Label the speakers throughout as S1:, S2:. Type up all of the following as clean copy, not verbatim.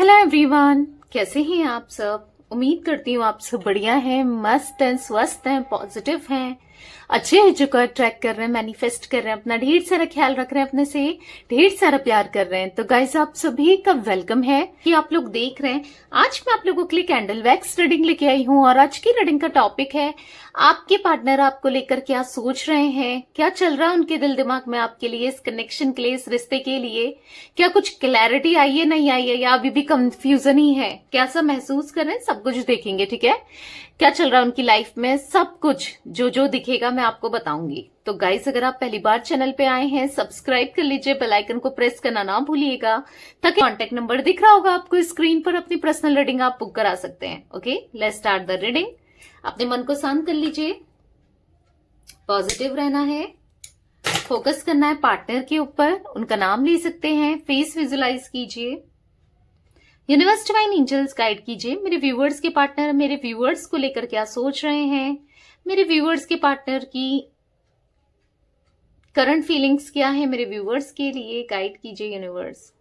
S1: Hello everyone, कैसे हैं आप सब। उम्मीद करती हूँ आप सब बढ़िया हैं, मस्त हैं, स्वस्थ हैं, पॉजिटिव हैं, अच्छे हैं, जो कर ट्रैक कर रहे हैं, मैनिफेस्ट कर रहे हैं, अपना ढेर सारा ख्याल रख रहे हैं, अपने से ढेर सारा प्यार कर रहे हैं। तो गाइस, आप सभी का वेलकम है कि आप लोग देख रहे हैं। आज मैं आप लोगों के लिए कैंडल वैक्स रीडिंग लेके आई हूँ और आज की रीडिंग का टॉपिक है आपके पार्टनर आपको लेकर क्या सोच रहे हैं, क्या चल रहा है उनके दिल दिमाग में आपके लिए, इस कनेक्शन के लिए, इस रिश्ते के लिए। क्या कुछ क्लैरिटी आई है, नहीं आई है, या अभी भी कंफ्यूजन ही है, कैसा महसूस कर रहे हैं, सब कुछ देखेंगे। ठीक है, क्या चल रहा है उनकी लाइफ में, सब कुछ जो जो दिखेगा मैं आपको बताऊंगी। तो गाइस, अगर आप पहली बार चैनल पे आए हैं, सब्सक्राइब कर लीजिए, बेल आइकन को प्रेस करना ना भूलिएगा, ताकि कांटेक्ट नंबर दिख रहा होगा आपको स्क्रीन पर, अपनी पर्सनल रीडिंग आप बुक करा सकते हैं। Okay, let's start the reading. अपने मन को शांत कर लीजिए, पॉजिटिव रहना है, फोकस करना है पार्टनर के ऊपर, उनका नाम ले सकते हैं, फेस विजुलाइज कीजिए। यूनिवर्स डिवाइन एंजल्स गाइड कीजिए मेरे व्यूअर्स के पार्टनर मेरे व्यूअर्स को लेकर क्या सोच रहे हैं, मेरे व्यूअर्स के पार्टनर की करंट फीलिंग्स क्या है, मेरे व्यूअर्स के लिए गाइड कीजिए यूनिवर्स,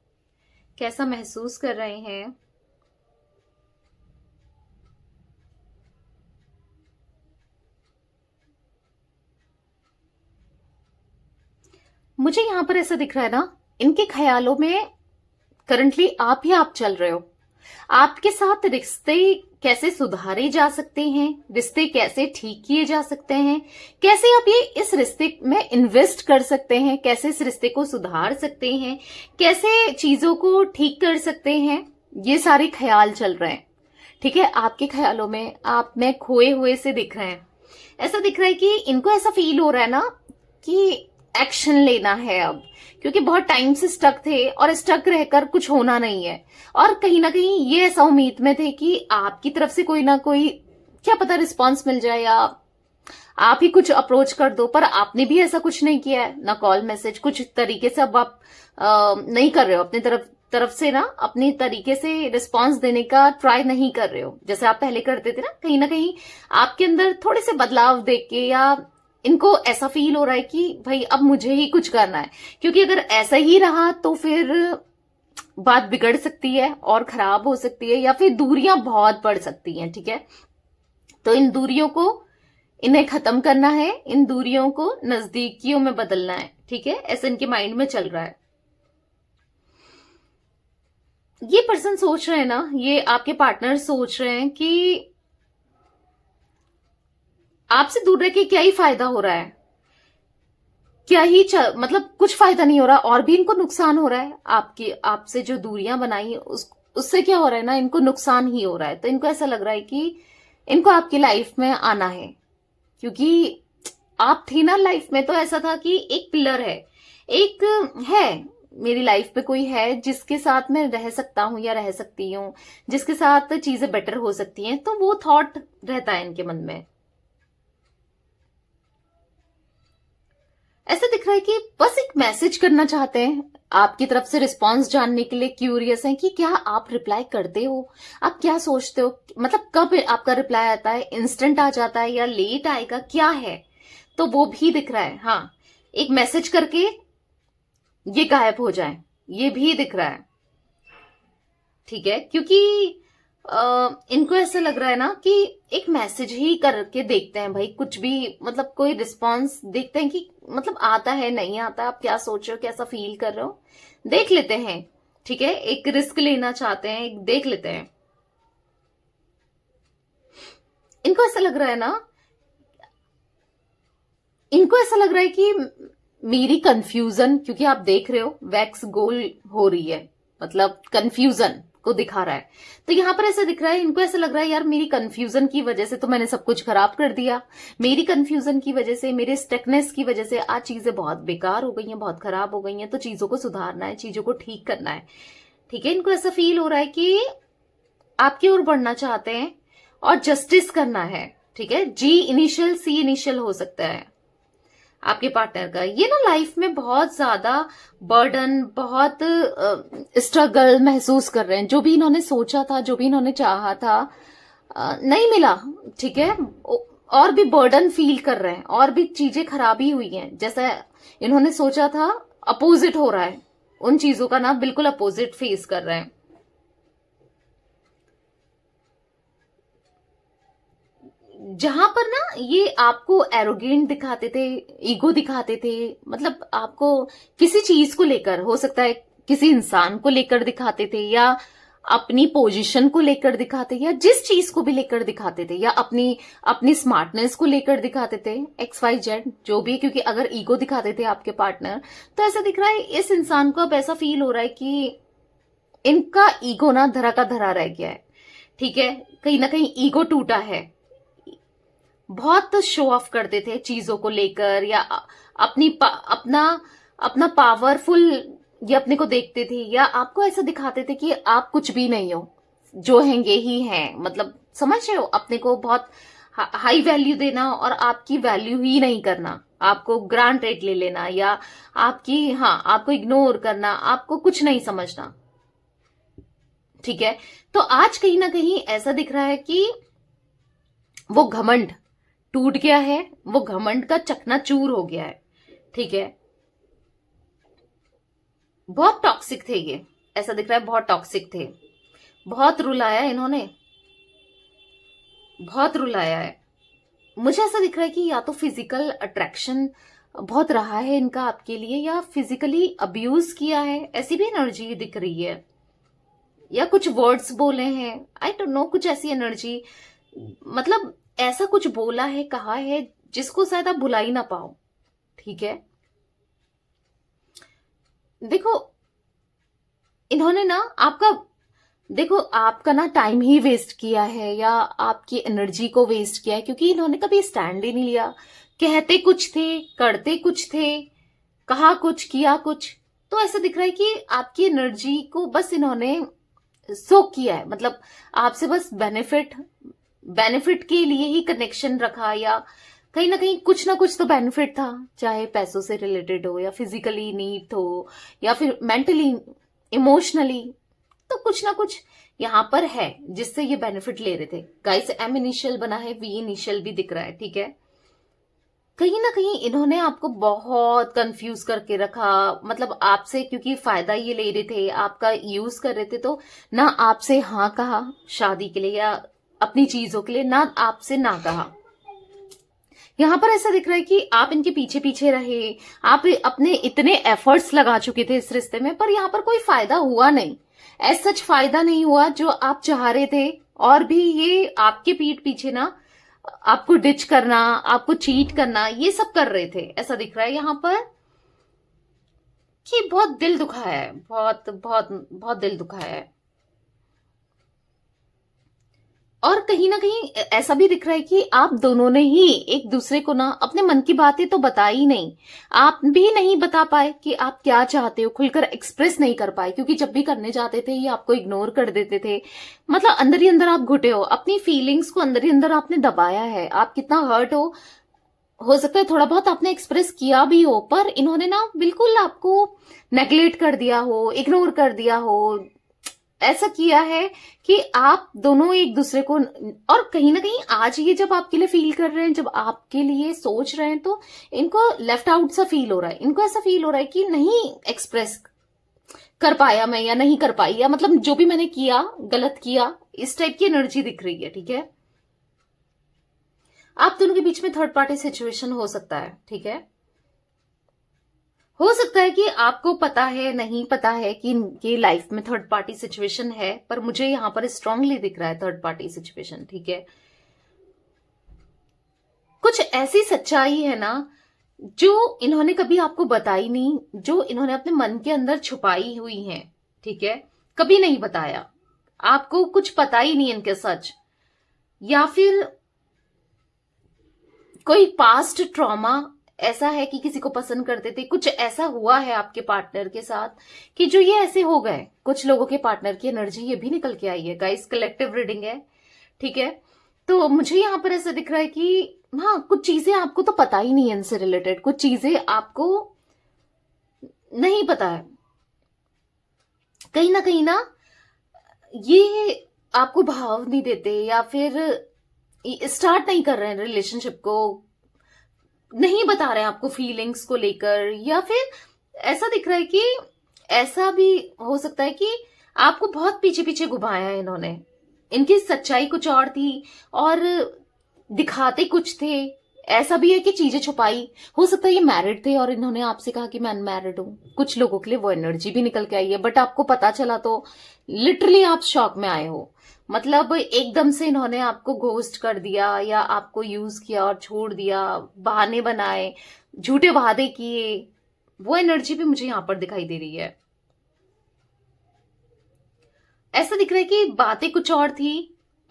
S1: कैसा महसूस कर रहे हैं। मुझे यहां पर ऐसा दिख रहा है ना, इनके ख्यालों में करंटली आप ही आप चल रहे हो। आपके साथ रिश्ते कैसे सुधारे जा सकते हैं, रिश्ते कैसे ठीक किए जा सकते हैं, कैसे आप ये इस रिश्ते में इन्वेस्ट कर सकते हैं, कैसे इस रिश्ते को सुधार सकते हैं, कैसे चीजों को ठीक कर सकते हैं, ये सारे ख्याल चल रहे हैं। ठीक है, आपके ख्यालों में आप में खोए हुए से दिख रहे हैं। ऐसा दिख रहा है कि इनको ऐसा फील हो रहा है ना कि एक्शन लेना है अब, क्योंकि बहुत टाइम से स्टक थे और स्टक रहकर कुछ होना नहीं है। और कहीं ना कहीं ये ऐसा उम्मीद में थे कि आपकी तरफ से कोई ना कोई, क्या पता, रिस्पांस मिल जाए या आप ही कुछ अप्रोच कर दो, पर आपने भी ऐसा कुछ नहीं किया है, ना कॉल मैसेज, कुछ तरीके से अब आप नहीं कर रहे हो अपनी तरफ से ना, अपनी तरीके से रिस्पांस देने का ट्राई नहीं कर रहे हो जैसे आप पहले करते थे ना। कहीं आपके अंदर थोड़े से बदलाव देख के या इनको ऐसा फील हो रहा है कि भाई अब मुझे ही कुछ करना है, क्योंकि अगर ऐसा ही रहा तो फिर बात बिगड़ सकती है और खराब हो सकती है, या फिर दूरियां बहुत बढ़ सकती हैं। ठीक है, तो इन दूरियों को इन्हें खत्म करना है, इन दूरियों को नजदीकियों में बदलना है। ठीक है, ऐसा इनके माइंड में चल रहा है। ये पर्सन सोच रहे हैं ना, ये आपके पार्टनर सोच रहे हैं कि आपसे दूर रह के क्या ही फायदा हो रहा है, क्या ही मतलब कुछ फायदा नहीं हो रहा, और भी इनको नुकसान हो रहा है। आपसे जो दूरियां बनाई उससे क्या हो रहा है ना, इनको नुकसान ही हो रहा है। तो इनको ऐसा लग रहा है कि इनको आपकी लाइफ में आना है, क्योंकि आप थी ना लाइफ में, तो ऐसा था कि एक पिलर है, एक है मेरी लाइफ में, कोई है जिसके साथ मैं रह सकता हूं या रह सकती हूँ, जिसके साथ चीजें बेटर हो सकती हैं। तो वो थॉट रहता है इनके मन में। ऐसा दिख रहा है कि बस एक मैसेज करना चाहते हैं, आपकी तरफ से रिस्पांस जानने के लिए क्यूरियस हैं कि क्या आप रिप्लाई करते हो, आप क्या सोचते हो, मतलब कब आपका रिप्लाई आता है, इंस्टेंट आ जाता है या लेट आएगा, क्या है। तो वो भी दिख रहा है। हाँ, एक मैसेज करके ये गायब हो जाए, ये भी दिख रहा है। ठीक है, क्योंकि इनको ऐसा लग रहा है ना कि एक मैसेज ही करके देखते हैं भाई, कुछ भी, मतलब कोई रिस्पांस देखते हैं कि मतलब आता है नहीं आता, आप क्या सोच रहे हो, कैसा फील कर रहे हो, देख लेते हैं। ठीक है, एक रिस्क लेना चाहते हैं, एक देख लेते हैं। इनको ऐसा लग रहा है ना, इनको ऐसा लग रहा है कि मेरी कंफ्यूजन, क्योंकि आप देख रहे हो वैक्स गोल हो रही है, मतलब कंफ्यूजन को दिखा रहा है। तो यहां पर ऐसा दिख रहा है, इनको ऐसा लग रहा है यार मेरी कंफ्यूजन की वजह से तो मैंने सब कुछ खराब कर दिया, मेरी कंफ्यूजन की वजह से, मेरे स्टकनेस की वजह से आज चीजें बहुत बेकार हो गई हैं, बहुत खराब हो गई हैं। तो चीजों को सुधारना है, चीजों को ठीक करना है। ठीक है, इनको ऐसा फील हो रहा है कि आपकी ओर बढ़ना चाहते हैं और जस्टिस करना है। ठीक है, जी इनिशियल सी इनिशियल हो सकता है आपके पार्टनर का। ये ना लाइफ में बहुत ज्यादा बर्डन, बहुत स्ट्रगल महसूस कर रहे हैं। जो भी इन्होंने सोचा था, जो भी इन्होंने चाहा था, नहीं मिला। ठीक है, और भी बर्डन फील कर रहे हैं, और भी चीजें खराबी हुई हैं। जैसा इन्होंने सोचा था अपोजिट हो रहा है, उन चीजों का ना बिल्कुल अपोजिट फेस कर रहे हैं। जहां पर ना ये आपको एरोगेंट दिखाते थे, ईगो दिखाते थे, मतलब आपको किसी चीज को लेकर, हो सकता है किसी इंसान को लेकर दिखाते थे, या अपनी पोजीशन को लेकर दिखाते, या जिस चीज को भी लेकर दिखाते थे, या अपनी अपनी स्मार्टनेस को लेकर दिखाते थे, XYZ जो भी, क्योंकि अगर ईगो दिखाते थे आपके पार्टनर, तो ऐसा दिख रहा है इस इंसान को अब ऐसा फील हो रहा है कि इनका ईगो ना धरा का धरा रह गया है। ठीक है, कहीं ना कहीं ईगो टूटा है। बहुत शो ऑफ करते थे चीजों को लेकर, या अपना पावरफुल ये अपने को देखते थे, या आपको ऐसा दिखाते थे कि आप कुछ भी नहीं हो, जो हैंगे ही हैं, मतलब समझ रहे हो, अपने को बहुत हाई वैल्यू देना और आपकी वैल्यू ही नहीं करना, आपको ग्रांटेड ले लेना, या आपको इग्नोर करना, आपको कुछ नहीं समझना। ठीक है, तो आज कहीं ना कहीं ऐसा दिख रहा है कि वो घमंड टूट गया है, वो घमंड का चकनाचूर हो गया है। ठीक है, बहुत टॉक्सिक थे ये, ऐसा दिख रहा है बहुत टॉक्सिक थे, बहुत रुलाया इन्होंने, बहुत रुलाया है। मुझे ऐसा दिख रहा है कि या तो फिजिकल अट्रैक्शन बहुत रहा है इनका आपके लिए, या फिजिकली अब्यूज किया है, ऐसी भी एनर्जी दिख रही है, या कुछ वर्ड्स बोले हैं, आई डोंट नो, कुछ ऐसी एनर्जी, मतलब ऐसा कुछ बोला है, कहा है, जिसको शायद आप भुला ही ना पाओ। ठीक है, देखो इन्होंने ना आपका ना टाइम ही वेस्ट किया है, या आपकी एनर्जी को वेस्ट किया है, क्योंकि इन्होंने कभी स्टैंड ही नहीं लिया। कहते कुछ थे, करते कुछ थे, कहा कुछ, किया कुछ, तो ऐसा दिख रहा है कि आपकी एनर्जी को बस इन्होंने सोक किया है, मतलब आपसे बस बेनिफिट के लिए ही कनेक्शन रखा, या कहीं ना कहीं कुछ ना कुछ तो बेनिफिट था, चाहे पैसों से रिलेटेड हो, या फिजिकली नीड हो, या फिर मेंटली, इमोशनली, तो कुछ ना कुछ यहां पर है जिससे ये बेनिफिट ले रहे थे। गाइस, M इनिशियल बना है, V इनिशियल भी दिख रहा है। ठीक है, कहीं ना कहीं इन्होंने आपको बहुत कंफ्यूज करके रखा, मतलब आपसे, क्योंकि फायदा ये ले रहे थे, आपका यूज कर रहे थे, तो ना आपसे हाँ कहा शादी के लिए या अपनी चीजों के लिए, ना आपसे ना कहा। यहां पर ऐसा दिख रहा है कि आप इनके पीछे पीछे रहे, आप अपने इतने एफर्ट्स लगा चुके थे इस रिश्ते में, पर यहां पर कोई फायदा हुआ नहीं, एज सच फायदा नहीं हुआ जो आप चाह रहे थे। और भी ये आपके पीठ पीछे ना आपको डिच करना, आपको चीट करना, ये सब कर रहे थे। ऐसा दिख रहा है यहां पर कि बहुत दिल दुखाया है, बहुत बहुत बहुत दिल दुखाया है। और कहीं ना कहीं ऐसा भी दिख रहा है कि आप दोनों ने ही एक दूसरे को ना अपने मन की बातें तो बताई नहीं, आप भी नहीं बता पाए कि आप क्या चाहते हो, खुलकर एक्सप्रेस नहीं कर पाए, क्योंकि जब भी करने जाते थे ये आपको इग्नोर कर देते थे, मतलब अंदर ही अंदर आप घुटे हो, अपनी फीलिंग्स को अंदर ही अंदर आपने दबाया है। आप कितना हर्ट हो सकता है थोड़ा बहुत आपने एक्सप्रेस किया भी हो, पर इन्होंने ना बिल्कुल आपको नेग्लेक्ट कर दिया हो, इग्नोर कर दिया हो, ऐसा किया है कि आप दोनों एक दूसरे को, और कहीं ना कहीं आज ये जब आपके लिए फील कर रहे हैं, जब आपके लिए सोच रहे हैं, तो इनको लेफ्ट आउट सा फील हो रहा है, इनको ऐसा फील हो रहा है कि नहीं एक्सप्रेस कर पाया मैं, या नहीं कर पाई, या मतलब जो भी मैंने किया गलत किया, इस टाइप की एनर्जी दिख रही है। ठीक है, आप दोनों के बीच में थर्ड पार्टी सिचुएशन हो सकता है। ठीक है, हो सकता है कि आपको पता है, नहीं पता है कि इनकी लाइफ में थर्ड पार्टी सिचुएशन है, पर मुझे यहां पर स्ट्रांगली दिख रहा है थर्ड पार्टी सिचुएशन। ठीक है, कुछ ऐसी सच्चाई है ना जो इन्होंने कभी आपको बताई नहीं, जो इन्होंने अपने मन के अंदर छुपाई हुई है। ठीक है, कभी नहीं बताया आपको, कुछ पता ही नहीं इनके सच, या फिर कोई पास्ट ट्रॉमा ऐसा है कि किसी को पसंद करते थे, कुछ ऐसा हुआ है आपके पार्टनर के साथ कि जो ये ऐसे हो गए। कुछ लोगों के पार्टनर की एनर्जी ये भी निकल के आई है गाइस, कलेक्टिव रीडिंग है। ठीक है, तो मुझे यहां पर ऐसा दिख रहा है कि हाँ, कुछ चीजें आपको तो पता ही नहीं है इनसे रिलेटेड, कुछ चीजें आपको नहीं पता है, कहीं ना ये आपको भाव नहीं देते, या फिर स्टार्ट नहीं कर रहे हैं रिलेशनशिप को, नहीं बता रहे हैं आपको फीलिंग्स को लेकर, या फिर ऐसा दिख रहा है कि ऐसा भी हो सकता है कि आपको बहुत पीछे पीछे घुमाया है इन्होंने, इनकी सच्चाई कुछ और थी और दिखाते कुछ थे, ऐसा भी है कि चीजें छुपाई। हो सकता है ये मैरिड थे और इन्होंने आपसे कहा कि मैं अनमैरिड हूं। कुछ लोगों के लिए वो एनर्जी भी निकल के आई है, बट आपको पता चला तो लिटरली आप शॉक में आए हो। मतलब एकदम से इन्होंने आपको घोस्ट कर दिया या आपको यूज किया और छोड़ दिया, बहाने बनाए, झूठे वादे किए। वो एनर्जी भी मुझे यहां पर दिखाई दे रही है। ऐसा दिख रहा है कि बातें कुछ और थी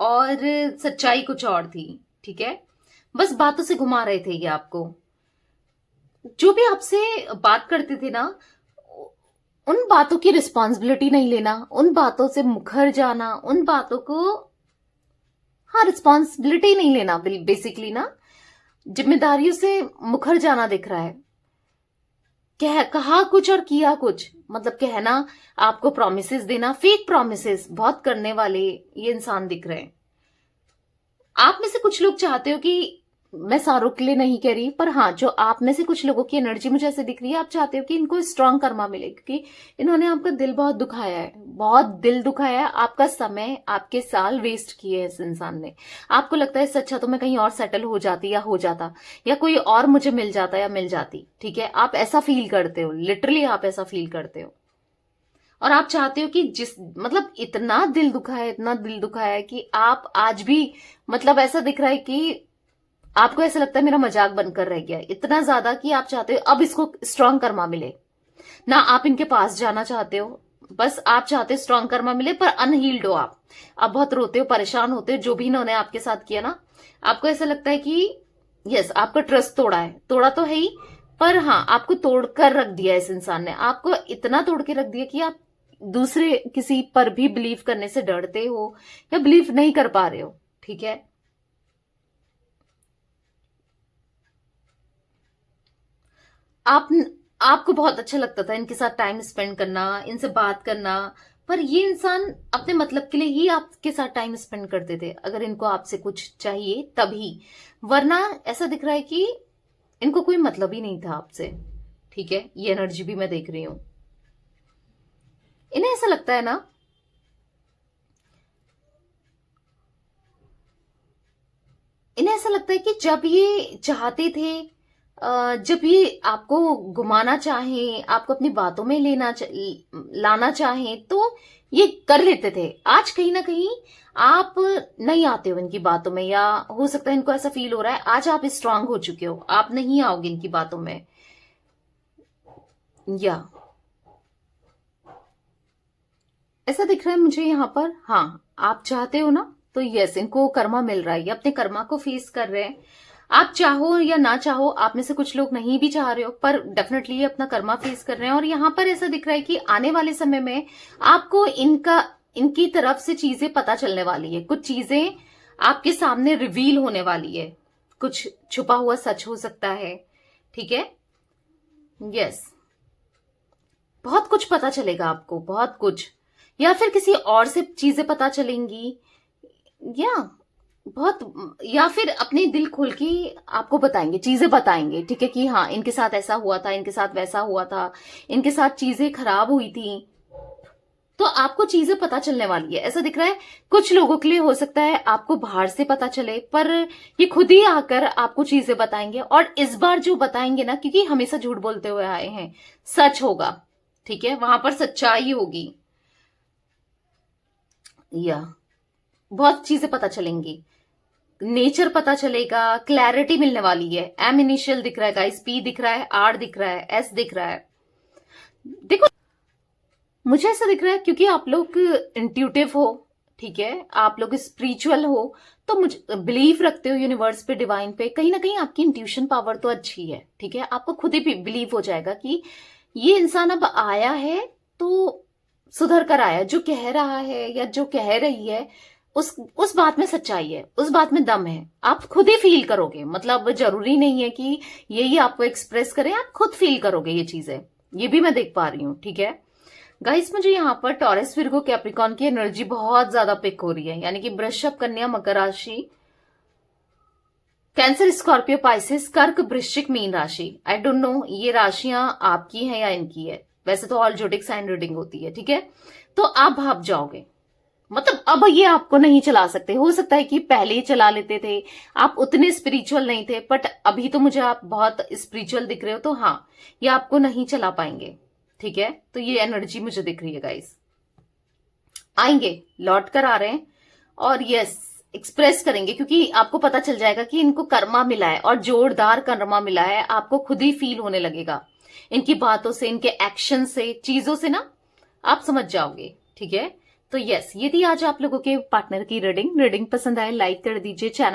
S1: और सच्चाई कुछ और थी। ठीक है, बस बातों से घुमा रहे थे ये आपको। जो भी आपसे बात करते थे ना, उन बातों की रिस्पॉन्सिबिलिटी नहीं लेना, उन बातों से मुखर जाना, उन बातों को, हाँ, रिस्पॉन्सिबिलिटी नहीं लेना, बेसिकली ना जिम्मेदारियों से मुखर जाना दिख रहा है। कहा कुछ और किया कुछ, मतलब कहना, आपको प्रॉमिसेस देना, फेक प्रॉमिसेस बहुत करने वाले ये इंसान दिख रहे हैं। आप में से कुछ लोग चाहते हो कि, मैं सारों के लिए नहीं कह रही, पर हाँ, जो आप में से कुछ लोगों की एनर्जी मुझे ऐसे दिख रही है, आप चाहते हो कि इनको स्ट्रांग कर्मा मिले, क्योंकि इन्होंने आपका दिल बहुत दुखाया है, बहुत दिल दुखाया है, आपका समय, आपके साल वेस्ट किए हैं इस इंसान ने। आपको लगता है इससे अच्छा तो मैं कहीं और सेटल हो जाती या हो जाता, या कोई और मुझे मिल जाता या मिल जाती। ठीक है, आप ऐसा फील करते हो, लिटरली आप ऐसा फील करते हो। और आप चाहते हो कि मतलब इतना दिल दुखा है, इतना दिल दुखा है कि आप आज भी, मतलब ऐसा दिख रहा है कि आपको ऐसा लगता है मेरा मजाक बनकर रह गया, इतना ज्यादा कि आप चाहते हो अब इसको स्ट्रांग कर्मा मिले ना। आप इनके पास जाना चाहते हो, बस आप चाहते हो स्ट्रांग कर्मा मिले, पर अनहील्ड हो आप बहुत रोते हो, परेशान होते हो, जो भी इन्होंने आपके साथ किया ना। आपको ऐसा लगता है कि यस, आपका ट्रस्ट तोड़ा है, तोड़ा तो है ही, पर हाँ, आपको तोड़कर रख दिया इस इंसान ने, आपको इतना तोड़ के रख दिया कि आप दूसरे किसी पर भी बिलीव करने से डरते हो या बिलीव नहीं कर पा रहे हो। ठीक है, आप आपको बहुत अच्छा लगता था इनके साथ टाइम स्पेंड करना, इनसे बात करना, पर ये इंसान अपने मतलब के लिए ही आपके साथ टाइम स्पेंड करते थे, अगर इनको आपसे कुछ चाहिए तभी, वरना ऐसा दिख रहा है कि इनको कोई मतलब ही नहीं था आपसे। ठीक है, ये एनर्जी भी मैं देख रही हूं। इन्हें ऐसा लगता है ना, इन्हें ऐसा लगता है कि जब ये चाहते थे, जब ये आपको घुमाना चाहें, आपको अपनी बातों में लाना चाहें, तो ये कर लेते थे। आज कहीं ना कहीं आप नहीं आते हो इनकी बातों में, या हो सकता है इनको ऐसा फील हो रहा है आज आप स्ट्रांग हो चुके हो, आप नहीं आओगे इनकी बातों में। या ऐसा दिख रहा है मुझे यहाँ पर, हाँ, आप चाहते हो ना, तो यस, इनको कर्मा मिल रहा है, ये अपने कर्मा को फेस कर रहे हैं। आप चाहो या ना चाहो, आप में से कुछ लोग नहीं भी चाह रहे हो, पर डेफिनेटली ये अपना कर्मा फेस कर रहे हैं। और यहाँ पर ऐसा दिख रहा है कि आने वाले समय में आपको इनकी तरफ से चीजें पता चलने वाली है, कुछ चीजें आपके सामने रिवील होने वाली है, कुछ छुपा हुआ सच हो सकता है। ठीक है, यस, बहुत कुछ पता चलेगा आपको, बहुत कुछ, या फिर किसी और से चीजें पता चलेंगी, या बहुत, या फिर अपने दिल खोल के आपको बताएंगे, चीजें बताएंगे। ठीक है, कि हाँ, इनके साथ ऐसा हुआ था, इनके साथ वैसा हुआ था, इनके साथ चीजें खराब हुई थी, तो आपको चीजें पता चलने वाली है। ऐसा दिख रहा है कुछ लोगों के लिए हो सकता है आपको बाहर से पता चले, पर ये खुद ही आकर आपको चीजें बताएंगे। और इस बार जो बताएंगे ना, क्योंकि हमेशा झूठ बोलते हुए आए हैं, सच होगा। ठीक है, वहां पर सच्चाई होगी, या बहुत चीजें पता चलेंगी, नेचर पता चलेगा, क्लैरिटी मिलने वाली है। एम इनिशियल दिख रहा है गाइस, पी दिख रहा है, आर दिख रहा है, एस दिख रहा है। देखो, मुझे ऐसा दिख रहा है क्योंकि आप लोग इंट्यूटिव हो, ठीक है, आप लोग स्पिरिचुअल हो, तो मुझे बिलीव रखते हो यूनिवर्स पे, डिवाइन पे, कहीं ना कहीं आपकी इंट्यूशन पावर तो अच्छी है। ठीक है, आपको खुद ही बिलीव हो जाएगा कि ये इंसान अब आया है तो सुधर कर आया, जो कह रहा है या जो कह रही है उस बात में सच्चाई है, उस बात में दम है, आप खुद ही फील करोगे। मतलब जरूरी नहीं है कि यही आपको एक्सप्रेस करें, आप खुद फील करोगे ये चीजें, ये भी मैं देख पा रही हूं। ठीक है गाइस, मुझे यहाँ पर टॉरस, विर्गो, कैप्रिकॉन की एनर्जी बहुत ज्यादा पिक हो रही है, यानी कि वृषभ, कन्या, मकर राशि, कैंसर, स्कॉर्पियो, पाइसिस, कर्क, वृश्चिक, मीन राशि। आई डोंट नो ये राशियां आपकी हैं या इनकी है, वैसे तो ऑल जोडिक साइन रीडिंग होती है। ठीक है, तो आप भाप जाओगे, मतलब अब ये आपको नहीं चला सकते। हो सकता है कि पहले ही चला लेते थे, आप उतने स्पिरिचुअल नहीं थे, बट अभी तो मुझे आप बहुत स्पिरिचुअल दिख रहे हो, तो हाँ, ये आपको नहीं चला पाएंगे। ठीक है, तो ये एनर्जी मुझे दिख रही है गाइस। आएंगे, लौट कर आ रहे हैं, और यस एक्सप्रेस करेंगे, क्योंकि आपको पता चल जाएगा कि इनको कर्मा मिला है, और जोरदार कर्मा मिला है। आपको खुद ही फील होने लगेगा इनकी बातों से, इनके एक्शन से, चीजों से ना, आप समझ जाओगे। ठीक है, तो यस, ये थी आज आप लोगों के पार्टनर की रीडिंग। रीडिंग पसंद आए लाइक कर दीजिए, चैनल